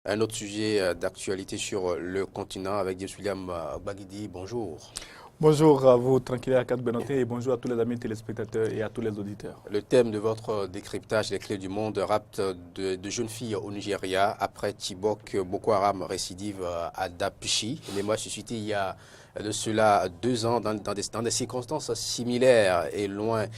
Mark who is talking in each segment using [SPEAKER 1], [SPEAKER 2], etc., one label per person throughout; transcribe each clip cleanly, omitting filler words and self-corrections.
[SPEAKER 1] Un autre sujet d'actualité sur le continent avec James William Baguidi. Bonjour.
[SPEAKER 2] Bonjour à vous, Tranquille Akad Benoté, et bonjour à tous les amis téléspectateurs et à tous les auditeurs.
[SPEAKER 1] Le thème de votre décryptage des clés du monde, rapte de jeunes filles au Nigeria après Chibok, Boko Haram récidive à Dapchi. L'émoi suscité il y a de cela 2 ans dans des circonstances similaires et loin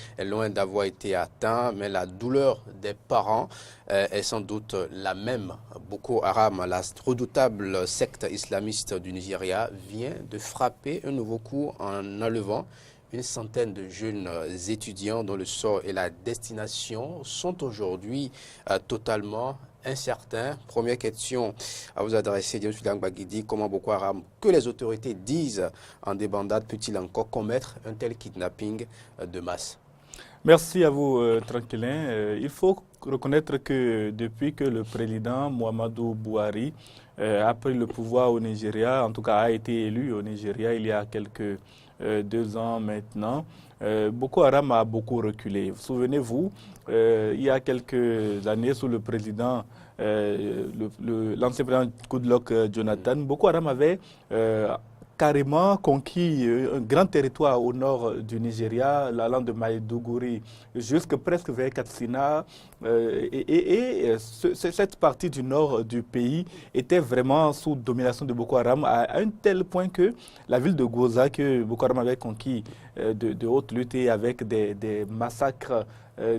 [SPEAKER 1] d'avoir été atteint, mais la douleur des parents est sans doute la même. Boko Haram, la redoutable secte islamiste du Nigeria, vient de frapper un nouveau coup en enlevant une centaine de jeunes étudiants dont le sort et la destination sont aujourd'hui totalement incertains. Première question à vous adresser, James William Baguidi. Comment Boko Haram, que les autorités disent en débandade, peut-il encore commettre un tel kidnapping de masse?
[SPEAKER 2] Merci à vous, Tranquillin. Il faut reconnaître que depuis que le président Muhammadu Buhari a pris le pouvoir au Nigeria, en tout cas a été élu au Nigeria il y a quelques 2 ans maintenant, Boko Haram a beaucoup reculé. Souvenez-vous, il y a quelques années, sous le président, l'ancien président Goodluck Jonathan, Boko Haram avait carrément conquis un grand territoire au nord du Nigeria, allant de Maiduguri jusque presque vers Katsina. Cette partie du nord du pays était vraiment sous domination de Boko Haram à un tel point que la ville de Goza, que Boko Haram avait conquis de haute lutte et avec des massacres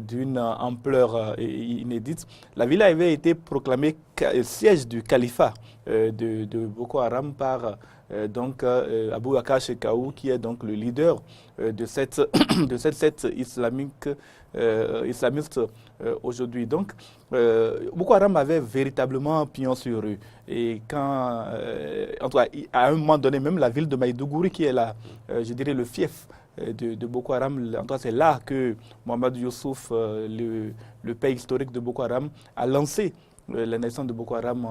[SPEAKER 2] d'une ampleur inédite, la ville avait été proclamée siège du califat de Boko Haram par Abou Bakar Shekau, qui est donc le leader de cette secte islamiste aujourd'hui. Donc, Boko Haram avait véritablement pignon sur rue. Et quand, en tout cas, à un moment donné, même la ville de Maïdougouri, qui est là, je dirais le fief de Boko Haram, en tout cas, c'est là que Mohamed Youssouf, le père historique de Boko Haram, a lancé la naissance de Boko Haram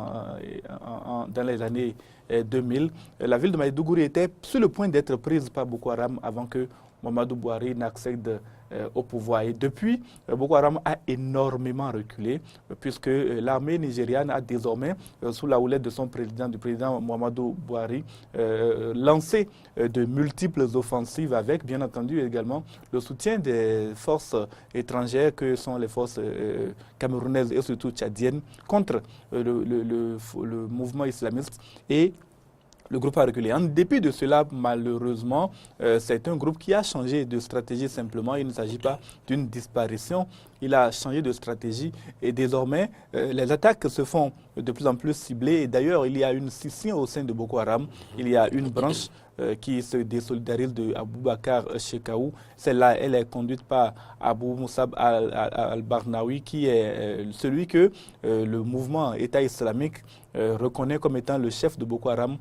[SPEAKER 2] dans les années 2000. La ville de Maïdougouri était sur le point d'être prise par Boko Haram avant que Muhammadu Buhari n'accède au pouvoir. Et depuis, Boko Haram a énormément reculé, puisque l'armée nigériane a désormais, sous la houlette de son président, du président Muhammadu Buhari, lancé de multiples offensives avec, bien entendu, également le soutien des forces étrangères que sont les forces camerounaises et surtout tchadiennes contre le mouvement islamiste. Et le groupe a reculé. En dépit de cela, malheureusement, c'est un groupe qui a changé de stratégie simplement. Il ne s'agit pas d'une disparition. Il a changé de stratégie et désormais, les attaques se font de plus en plus ciblées. Et d'ailleurs, il y a une scission au sein de Boko Haram. Il y a une branche qui se désolidarise de Abou Bakar Shekau. Celle-là, elle est conduite par Abou Moussab al-Barnawi, qui est celui que le mouvement État islamique reconnaît comme étant le chef de Boko Haram,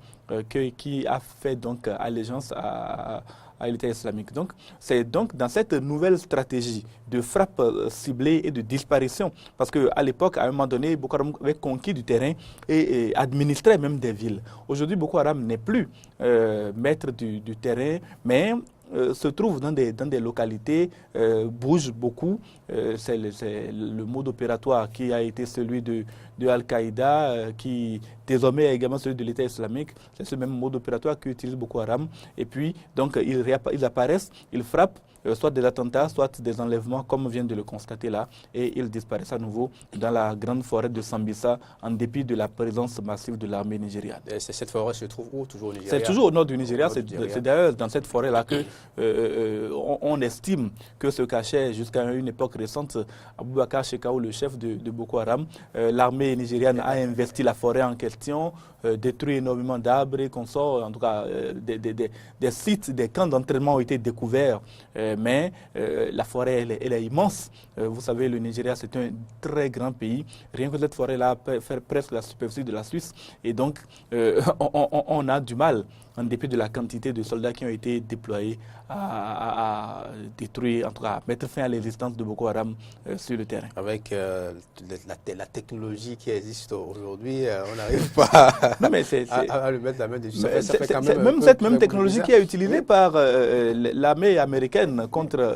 [SPEAKER 2] qui a fait donc allégeance à l'État islamique. Donc, c'est donc dans cette nouvelle stratégie de frappe ciblée et de disparition, parce qu'à l'époque, à un moment donné, Boko Haram avait conquis du terrain et administrait même des villes. Aujourd'hui, Boko Haram n'est plus maître du terrain, mais se trouve dans des localités, bouge beaucoup. C'est le mode opératoire qui a été celui de Al-Qaïda, qui désormais est également celui de l'État islamique. C'est ce même mode opératoire qu'utilise Boko Haram. Et puis, donc, ils apparaissent, ils frappent, soit des attentats, soit des enlèvements, comme on vient de le constater là, et ils disparaissent à nouveau dans la grande forêt de Sambisa, en dépit de la présence massive de l'armée nigériane.
[SPEAKER 1] Et cette forêt se trouve où? Toujours au Nigeria?
[SPEAKER 2] C'est toujours au nord du Nigeria. C'est d'ailleurs dans cette forêt-là que on estime que se cachait jusqu'à une époque récente Abou Bakar Shekau, le chef de Boko Haram. L'armée nigériane a investi la forêt en question, détruit énormément d'arbres et consorts. En tout cas, des sites, des camps d'entraînement ont été découverts. Mais la forêt, elle est immense. Vous savez, le Nigeria, c'est un très grand pays. Rien que cette forêt-là fait presque la superficie de la Suisse. Et donc, on a du mal, en dépit de la quantité de soldats qui ont été déployés, à détruire, en tout cas, à mettre fin à l'existence de Boko Haram sur le terrain.
[SPEAKER 1] Avec la technologie qui existe aujourd'hui, on n'arrive pas
[SPEAKER 2] non, mais
[SPEAKER 1] à le mettre la main dessus.
[SPEAKER 2] Même cette même technologie qui est utilisée par l'armée américaine contre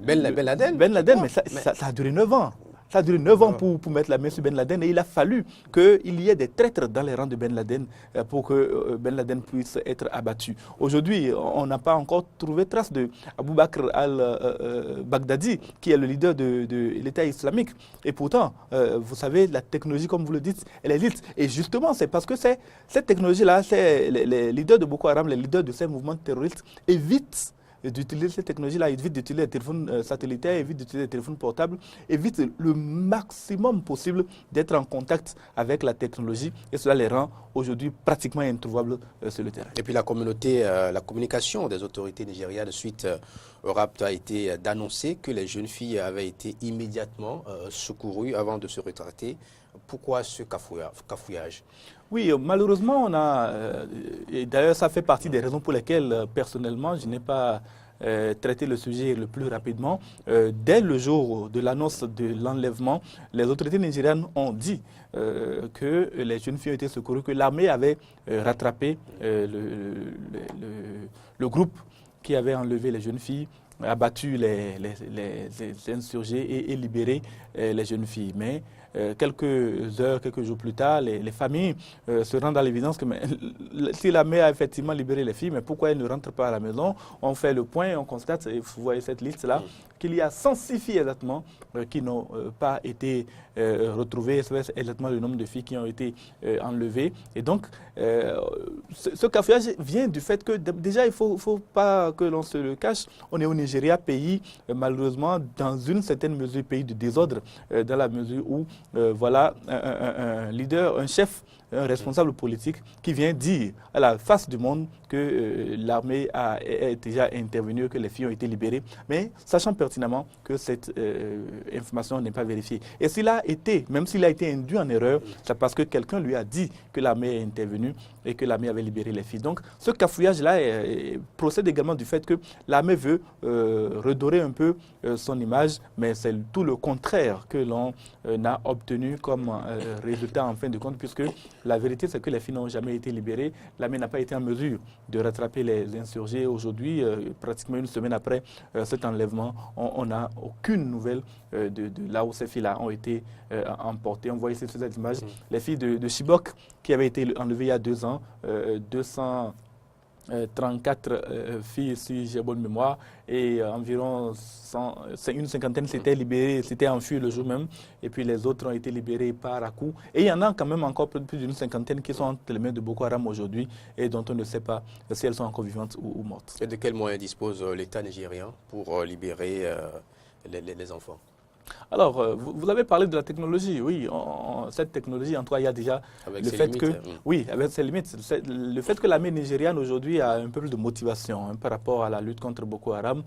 [SPEAKER 1] Ben Laden.
[SPEAKER 2] Ben Laden, mais ça a duré 9 ans. Ça a duré 9 ans pour mettre la main sur Ben Laden et il a fallu qu'il y ait des traîtres dans les rangs de Ben Laden pour que Ben Laden puisse être abattu. Aujourd'hui, on n'a pas encore trouvé trace de Abou Bakr al-Baghdadi, qui est le leader de l'État islamique. Et pourtant, vous savez, la technologie, comme vous le dites, elle existe. Et justement, c'est parce que cette technologie-là, les leaders de Boko Haram, les leaders de ces mouvements terroristes évitent d'utiliser cette technologie-là, évite d'utiliser les téléphones satellitaires, évite d'utiliser les téléphones portables, évite le maximum possible d'être en contact avec la technologie et cela les rend aujourd'hui pratiquement introuvables sur le terrain.
[SPEAKER 1] Et puis la communication des autorités nigérianes suite au rapt a été d'annoncer que les jeunes filles avaient été immédiatement secourues avant de se retraiter. Pourquoi ce cafouillage?
[SPEAKER 2] Oui, malheureusement, et d'ailleurs ça fait partie des raisons pour lesquelles personnellement je n'ai pas traité le sujet le plus rapidement. Dès le jour de l'annonce de l'enlèvement, les autorités nigérianes ont dit que les jeunes filles ont été secourues, que l'armée avait rattrapé le groupe qui avait enlevé les jeunes filles, abattu les insurgés et libéré les jeunes filles. Mais quelques heures, quelques jours plus tard, les familles se rendent à l'évidence que si la mère a effectivement libéré les filles, mais pourquoi elles ne rentrent pas à la maison? On fait le point, on constate, et vous voyez cette liste-là, qu'il y a 106 filles exactement qui n'ont pas été retrouvées. C'est exactement le nombre de filles qui ont été enlevées. Et donc, ce cafouillage vient du fait que déjà, il ne faut pas que l'on se le cache. On est au Nigeria, pays, malheureusement, dans une certaine mesure, pays de désordre, dans la mesure où, voilà, un leader, un chef, un responsable politique qui vient dire à la face du monde que l'armée est déjà intervenue, que les filles ont été libérées, mais sachant pertinemment que cette information n'est pas vérifiée. Et s'il a été, même s'il a été induit en erreur, c'est parce que quelqu'un lui a dit que l'armée est intervenue et que l'armée avait libéré les filles. Donc ce cafouillage-là procède également du fait que l'armée veut redorer un peu son image, mais c'est tout le contraire que l'on a obtenu comme résultat en fin de compte, puisque la vérité, c'est que les filles n'ont jamais été libérées. L'armée n'a pas été en mesure de rattraper les insurgés. Aujourd'hui, pratiquement une semaine après cet enlèvement, on n'a aucune nouvelle de là où ces filles-là ont été emportées. On voit ici sur cette image les filles de Chibok qui avaient été enlevées il y a 2 ans, 234 filles, si j'ai bonne mémoire, et environ une cinquantaine s'étaient libérées, s'étaient enfuies le jour même, et puis les autres ont été libérés par à coup. Et il y en a quand même encore plus d'une cinquantaine qui sont entre les mains de Boko Haram aujourd'hui et dont on ne sait pas si elles sont encore vivantes ou mortes.
[SPEAKER 1] Et de quels moyens dispose l'État nigérien pour libérer les enfants?
[SPEAKER 2] Alors, vous avez parlé de la technologie. Oui, cette technologie, en tout cas, il y a déjà
[SPEAKER 1] avec
[SPEAKER 2] le
[SPEAKER 1] ses
[SPEAKER 2] fait
[SPEAKER 1] limites,
[SPEAKER 2] que, oui, avec ses limites, le fait que l'armée nigériane aujourd'hui a un peu plus de motivation par rapport à la lutte contre Boko Haram.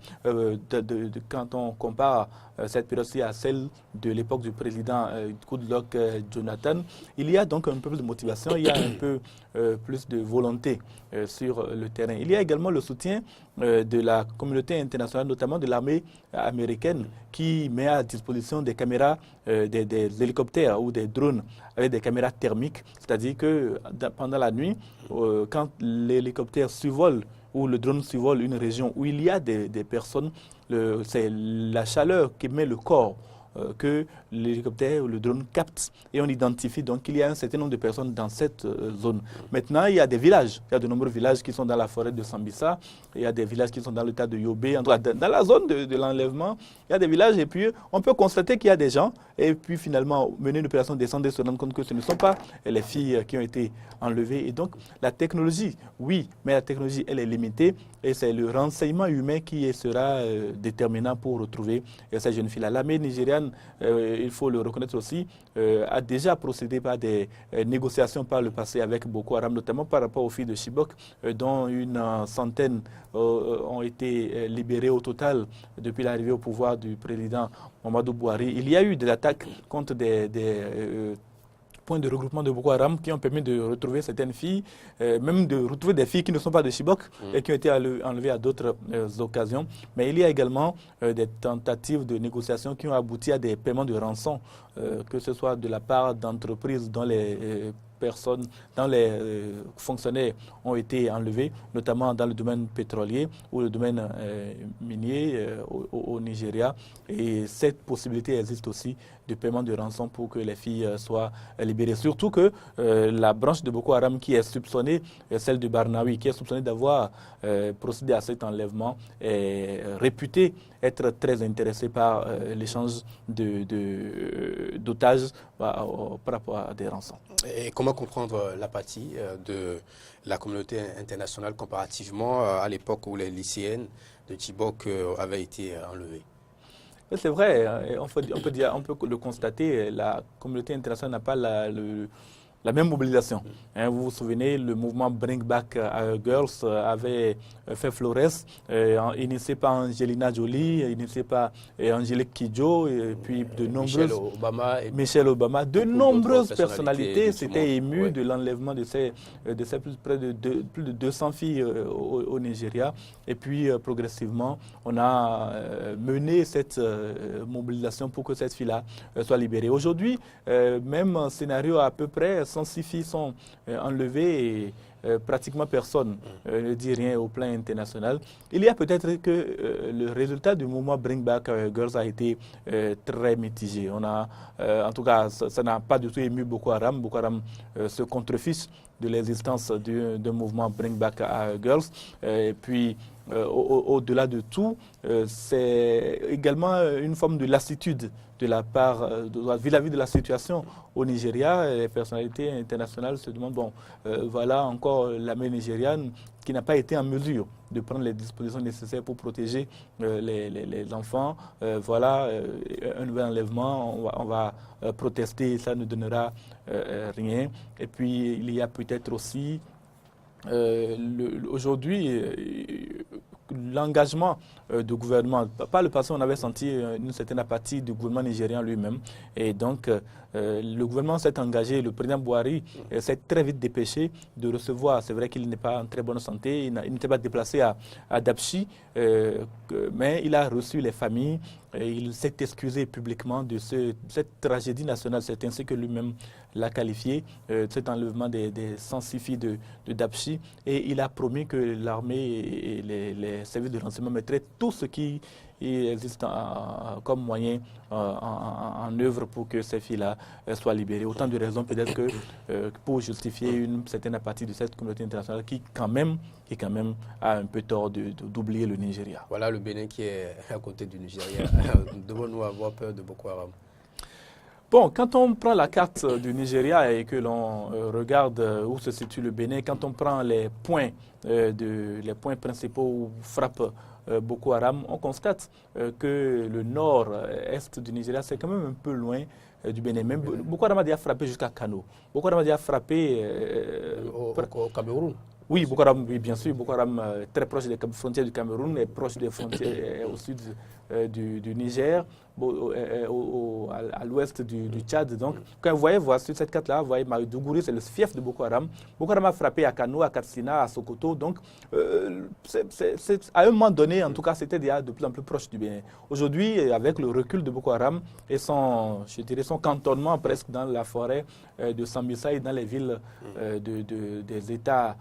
[SPEAKER 2] Quand on compare cette période-ci à celle de l'époque du président Goodluck Jonathan, il y a donc un peu plus de motivation, il y a un peu plus de volonté sur le terrain. Il y a également le soutien de la communauté internationale, notamment de l'armée américaine, qui met à disposition des caméras, des hélicoptères ou des drones avec des caméras thermiques. C'est-à-dire que pendant la nuit, quand l'hélicoptère survole ou le drone survole une région où il y a des personnes, c'est la chaleur qui met le corps que l'hélicoptère ou le drone capte et on identifie donc qu'il y a un certain nombre de personnes dans cette zone. Maintenant, il y a des villages, il y a de nombreux villages qui sont dans la forêt de Sambisa, il y a des villages qui sont dans l'état de Yobe, en tout cas, dans la zone de l'enlèvement, il y a des villages et puis on peut constater qu'il y a des gens et puis finalement mener une opération descendre et se rendre compte que ce ne sont pas les filles qui ont été enlevées. Et donc la technologie, oui, mais la technologie elle est limitée et c'est le renseignement humain qui sera déterminant pour retrouver ces jeunes filles-là. L'armée nigériane, il faut le reconnaître aussi, a déjà procédé par des négociations par le passé avec Boko Haram, notamment par rapport aux filles de Chibok, dont une centaine ont été libérées au total depuis l'arrivée au pouvoir du président Mamadou Bouhari. Il y a eu des attaques contre des points de regroupement de Boko Haram qui ont permis de retrouver certaines filles, même de retrouver des filles qui ne sont pas de Chibok et qui ont été enlevées à d'autres occasions. Mais il y a également des tentatives de négociation qui ont abouti à des paiements de rançon, que ce soit de la part d'entreprises dont les personnes, dans les fonctionnaires ont été enlevés, notamment dans le domaine pétrolier ou le domaine minier au Nigeria. Et cette possibilité existe aussi de paiement de rançon pour que les filles soient libérées. Surtout que la branche de Boko Haram qui est soupçonnée, celle de Barnawi, qui est soupçonnée d'avoir procédé à cet enlèvement, est réputée être très intéressée par l'échange d'otages par rapport à des rançons.
[SPEAKER 1] Et comment comprendre l'apathie de la communauté internationale comparativement à l'époque où les lycéennes de Chibok avaient été enlevées?
[SPEAKER 2] C'est vrai, on peut le constater, la communauté internationale n'a pas la même mobilisation. Vous vous souvenez, le mouvement Bring Back Our Girls avait fait florès, initié par Angelina Jolie, initié par Angélique Kidjo, et puis de nombreuses... Michelle Obama. De nombreuses personnalités s'étaient émues de l'enlèvement de ces près de plus de 200 filles au Nigeria. Et puis, progressivement, on a mené cette mobilisation pour que cette fille-là soit libérée. Aujourd'hui, même un scénario à peu près, 106 filles sont enlevées et pratiquement personne ne dit rien au plan international. Il y a peut-être que le résultat du mouvement Bring Back Girls a été très mitigé. En tout cas, ça n'a pas du tout ému Boko Haram. Boko Haram se contrefiche de l'existence d'un mouvement Bring Back Girls. Et puis, au-delà de tout, c'est également une forme de lassitude de la part, vis-à-vis de la situation au Nigeria. Les personnalités internationales se demandent, voilà encore l'armée nigériane qui n'a pas été en mesure de prendre les dispositions nécessaires pour protéger les enfants. Voilà un nouvel enlèvement, on va protester, ça ne donnera rien. Et puis il y a peut-être aussi aujourd'hui l'engagement du gouvernement. Par le passé, on avait senti une certaine apathie du gouvernement nigérien lui-même. Et donc, le gouvernement s'est engagé, le président Buhari s'est très vite dépêché de recevoir. C'est vrai qu'il n'est pas en très bonne santé, il n'était pas déplacé à Dapchi, mais il a reçu les familles. Il s'est excusé publiquement de cette tragédie nationale. C'est ainsi que lui-même l'a qualifié, cet enlèvement des 106 filles de Dapchi. Et il a promis que l'armée et les services de renseignement mettraient tout ce qui existe comme moyen en œuvre pour que ces filles-là soient libérées. Autant de raisons peut-être que pour justifier une certaine apathie de cette communauté internationale qui quand même a un peu tort d'oublier le Nigeria.
[SPEAKER 1] Voilà le Bénin qui est à côté du Nigeria. Devons-nous avoir peur de Boko Haram?
[SPEAKER 2] Bon, quand on prend la carte du Nigeria et que l'on regarde où se situe le Bénin, quand on prend les points principaux où frappe Boko Haram, on constate que le nord-est du Nigeria, c'est quand même un peu loin du Bénin. Même Boko Haram a déjà frappé jusqu'à Kano. Boko Haram a déjà frappé
[SPEAKER 1] au Cameroun.
[SPEAKER 2] Oui, Boko Haram, oui, bien sûr. Boko Haram très proche des frontières du Cameroun et proche des frontières au sud du Niger, à l'ouest du Tchad. Donc, quand vous voyez sur cette carte-là, vous voyez Maïdougouri, c'est le fief de Boko Haram. Boko Haram a frappé à Kano, à Katsina, à Sokoto. Donc, à un moment donné, en tout cas, c'était déjà de plus en plus proche du Bénin. Aujourd'hui, avec le recul de Boko Haram et son cantonnement presque dans la forêt de Sambisa et dans les villes des États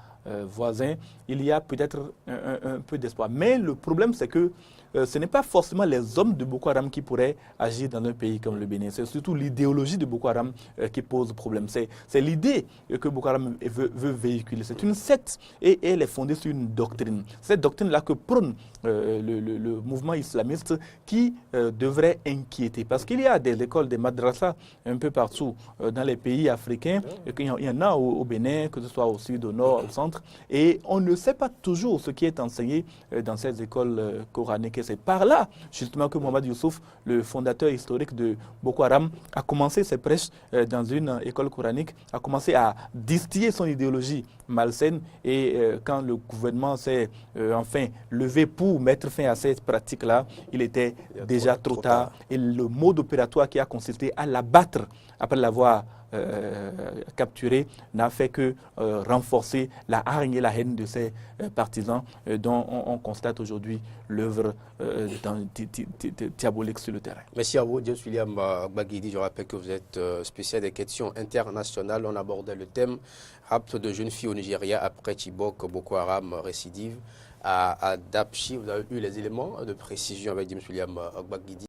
[SPEAKER 2] voisins, il y a peut-être un peu d'espoir. Mais le problème, c'est que ce n'est pas forcément les hommes de Boko Haram qui pourraient agir dans un pays comme le Bénin. C'est surtout l'idéologie de Boko Haram qui pose problème. C'est l'idée que Boko Haram veut véhiculer. C'est une secte et elle est fondée sur une doctrine. Cette doctrine-là que prône le mouvement islamiste qui devrait inquiéter. Parce qu'il y a des écoles, des madrasas un peu partout dans les pays africains. Il y en a au Bénin, que ce soit au sud, au nord, au centre. Et on ne sait pas toujours ce qui est enseigné dans ces écoles coraniques. C'est par là, justement, que Mohamed Youssouf, le fondateur historique de Boko Haram, a commencé ses prêches dans une école coranique, a commencé à distiller son idéologie malsaine. Et quand le gouvernement s'est enfin levé pour mettre fin à cette pratique-là, il était déjà trop tard. Et le mode opératoire qui a consisté à l'abattre après l'avoir capturés n'a fait que renforcer la hargne et la haine de ces partisans dont on constate aujourd'hui l'œuvre diabolique sur le terrain.
[SPEAKER 1] Merci à vous, James William Gbagidi. Je rappelle que vous êtes spécial des questions internationales. On abordait le thème rapt de jeunes filles au Nigeria après Chibok, Boko Haram récidive à Dapchi. Vous avez eu les éléments de précision avec James William Gbagidi.